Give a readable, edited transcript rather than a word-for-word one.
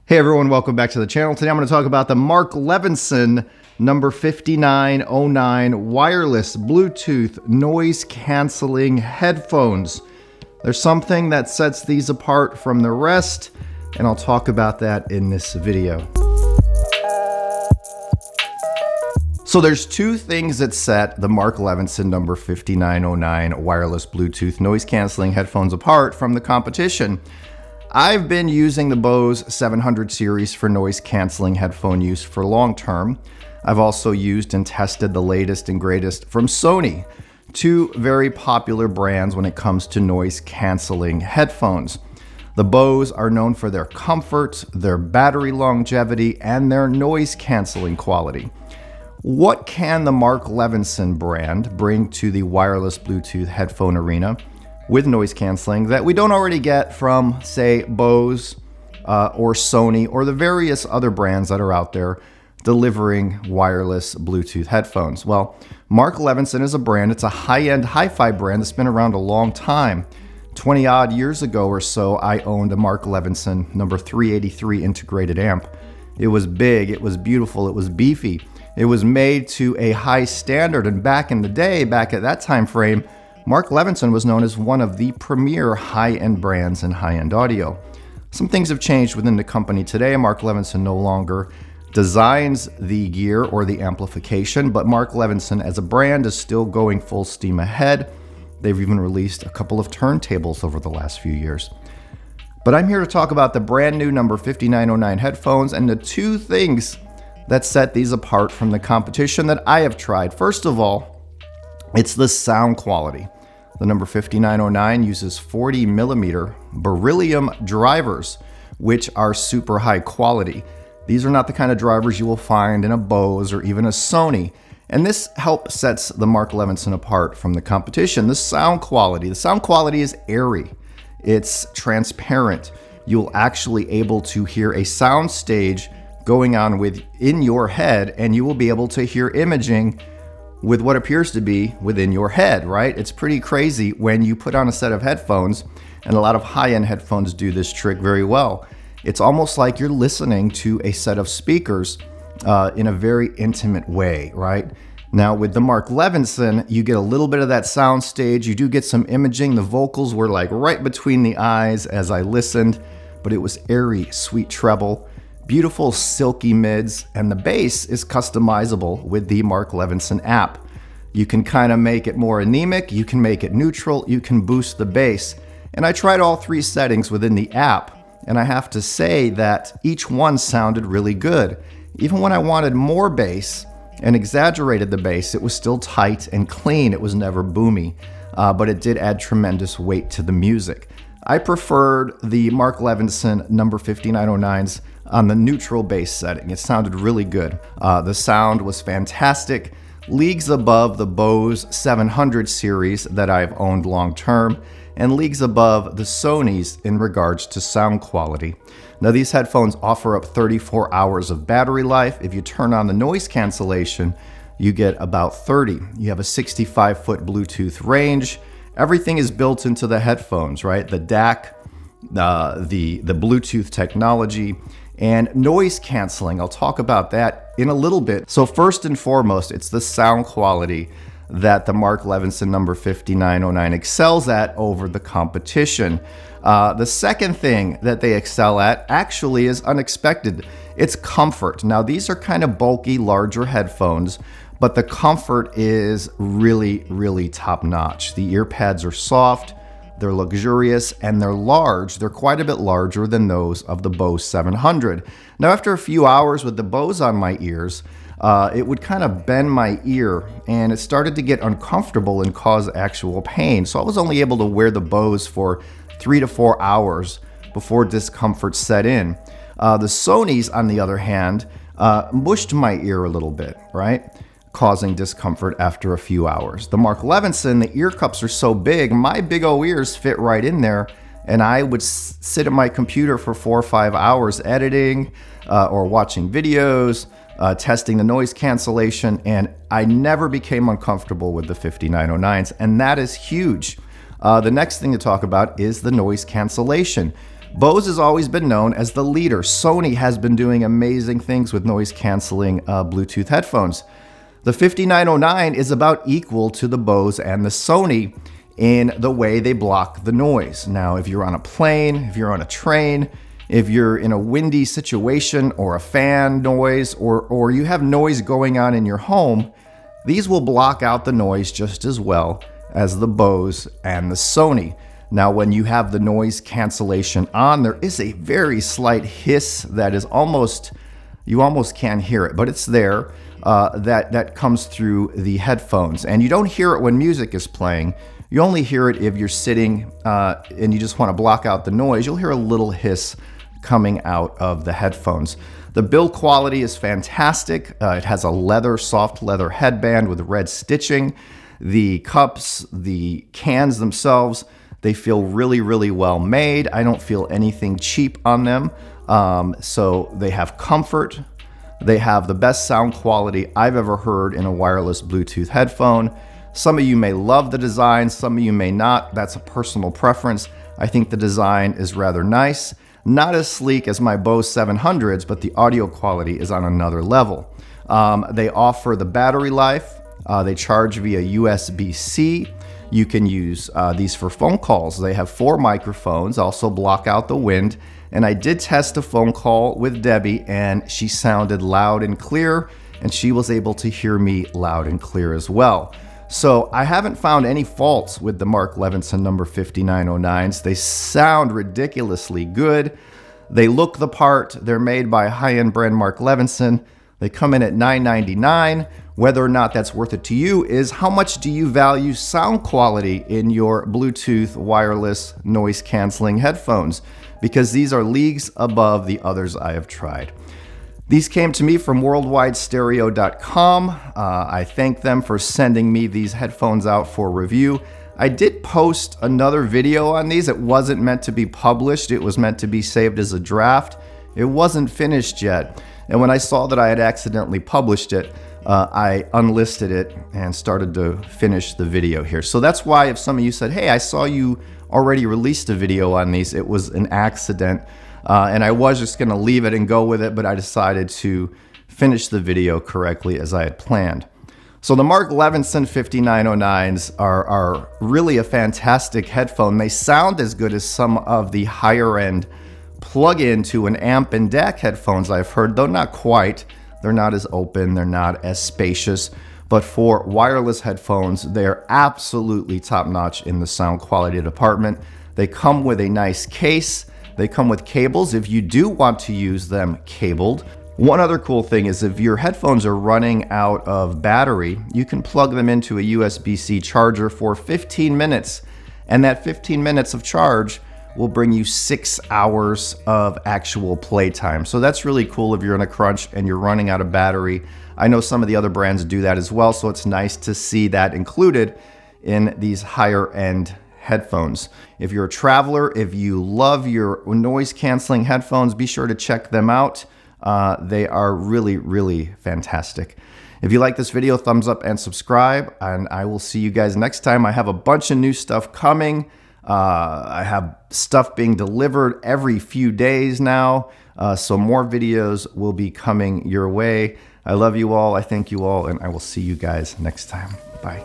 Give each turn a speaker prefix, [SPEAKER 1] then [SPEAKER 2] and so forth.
[SPEAKER 1] Hey everyone, welcome back to the channel. Today I'm going to talk about the Mark Levinson No. 5909 wireless Bluetooth noise canceling headphones. There's something that sets these apart from the rest, and I'll talk about that in this video. So there's two things that set the Mark Levinson No. 5909 wireless Bluetooth noise canceling headphones apart from the competition. I've been using the Bose 700 series for noise canceling headphone use for long term. I've also used and tested the latest and greatest from Sony, two very popular brands when it comes to noise canceling headphones. The Bose are known for their comfort, their battery longevity, and their noise canceling quality. What can the Mark Levinson brand bring to the wireless Bluetooth headphone arena with noise canceling that we don't already get from, say, Bose or Sony or the various other brands that are out there delivering wireless Bluetooth headphones? Well, Mark Levinson is a brand. It's a high-end hi-fi brand that's been around a long time. 20 odd years ago or so, I owned a Mark Levinson No. 383 integrated amp. It was big, it was beautiful, it was beefy. It was made to a high standard, and back in the day, back at that time frame, Mark Levinson was known as one of the premier high-end brands in high-end audio. Some things have changed within the company today. Mark Levinson no longer designs the gear or the amplification, but Mark Levinson as a brand is still going full steam ahead. They've even released a couple of turntables over the last few years. But I'm here to talk about the brand new No. 5909 headphones and the two things that set these apart from the competition that I have tried. First of all, it's the sound quality. The No. 5909 uses 40 millimeter beryllium drivers, which are super high quality. These are not the kind of drivers you will find in a Bose or even a Sony. And this sets the Mark Levinson apart from the competition. The sound quality is airy. It's transparent. You'll actually able to hear a sound stage going on within your head, and you will be able to hear imaging with what appears to be within your head, right? It's pretty crazy when you put on a set of headphones, and a lot of high-end headphones do this trick very well. It's almost like you're listening to a set of speakers in a very intimate way, right? Now with the Mark Levinson, you get a little bit of that sound stage. You do get some imaging. The vocals were like right between the eyes as I listened, but it was airy, sweet treble, beautiful silky mids, and the bass is customizable with the Mark Levinson app. You can kind of make it more anemic, you can make it neutral, you can boost the bass. And I tried all three settings within the app, and I have to say that each one sounded really good. Even when I wanted more bass and exaggerated the bass, it was still tight and clean. It was never boomy, but it did add tremendous weight to the music. I preferred the Mark Levinson No. 5909s on the neutral bass setting. It sounded really good. The sound was fantastic, leagues above the Bose 700 series that I've owned long term, and leagues above the Sonys in regards to sound quality. Now these headphones offer up 34 hours of battery life. If you turn on the noise cancellation, you get about 30. You have a 65-foot Bluetooth range. Everything is built into the headphones, right? The DAC, the Bluetooth technology, and noise canceling. I'll talk about that in a little bit. So first and foremost, it's the sound quality that the Mark Levinson No. 5909 excels at over the competition. The second thing that they excel at actually is unexpected. It's comfort. Now these are kind of bulky, larger headphones, but the comfort is really, really top notch. The ear pads are soft, they're luxurious, and they're large. They're quite a bit larger than those of the Bose 700. Now, after a few hours with the Bose on my ears, it would kind of bend my ear, and it started to get uncomfortable and cause actual pain. So I was only able to wear the Bose for 3 to 4 hours before discomfort set in. The Sonys, on the other hand, mushed my ear a little bit, right? Causing discomfort after a few hours. The Mark Levinson, the ear cups are so big, my big old ears fit right in there, and I would sit at my computer for 4 or 5 hours editing or watching videos, testing the noise cancellation, and I never became uncomfortable with the 5909s, and that is huge. The next thing to talk about is the noise cancellation. Bose has always been known as the leader. Sony has been doing amazing things with noise canceling Bluetooth headphones. The 5909 is about equal to the Bose and the Sony in the way they block the noise. Now, if you're on a plane, if you're on a train, if you're in a windy situation or a fan noise, or you have noise going on in your home, these will block out the noise just as well as the Bose and the Sony. Now, when you have the noise cancellation on, there is a very slight hiss that is you almost can't hear it, but it's there, that comes through the headphones. And you don't hear it when music is playing. You only hear it if you're sitting and you just want to block out the noise. You'll hear a little hiss coming out of the headphones. The build quality is fantastic. It has a soft leather headband with red stitching. The cups, the cans themselves, they feel really, really well made. I don't feel anything cheap on them. So they have comfort. They have the best sound quality I've ever heard in a wireless Bluetooth headphone. Some of you may love the design, some of you may not. That's a personal preference. I think the design is rather nice. Not as sleek as my Bose 700s, but the audio quality is on another level. They offer the battery life. They charge via USB-C. You can use these for phone calls. They have 4 microphones, also block out the wind. And I did test a phone call with Debbie, and she sounded loud and clear, and she was able to hear me loud and clear as well. So I haven't found any faults with the Mark Levinson No. 5909s. They sound ridiculously good. They look the part. They're made by high-end brand Mark Levinson. They come in at $9.99. Whether or not that's worth it to you is how much do you value sound quality in your Bluetooth wireless noise canceling headphones? Because these are leagues above the others I have tried. These came to me from worldwidestereo.com. I thank them for sending me these headphones out for review. I did post another video on these. It wasn't meant to be published. It was meant to be saved as a draft. It wasn't finished yet. And when I saw that I had accidentally published it, I unlisted it and started to finish the video here. So that's why if some of you said, hey, I saw you already released a video on these, it was an accident. And I was just going to leave it and go with it, but I decided to finish the video correctly as I had planned. So the Mark Levinson 5909s are really a fantastic headphone. They sound as good as some of the higher end plug-in to an amp and DAC headphones I've heard, though not quite. They're not as open, they're not as spacious. But for wireless headphones, they're absolutely top-notch in the sound quality department. They come with a nice case. They come with cables if you do want to use them cabled. One other cool thing is if your headphones are running out of battery, you can plug them into a USB-C charger for 15 minutes. And that 15 minutes of charge will bring you 6 hours of actual playtime. So that's really cool if you're in a crunch and you're running out of battery. I know some of the other brands do that as well, so it's nice to see that included in these higher end headphones. If you're a traveler, if you love your noise canceling headphones, be sure to check them out. They are really, really fantastic. If you like this video, thumbs up and subscribe, and I will see you guys next time. I have a bunch of new stuff coming. I have stuff being delivered every few days now, so more videos will be coming your way. I love you all, I thank you all, and I will see you guys next time. Bye.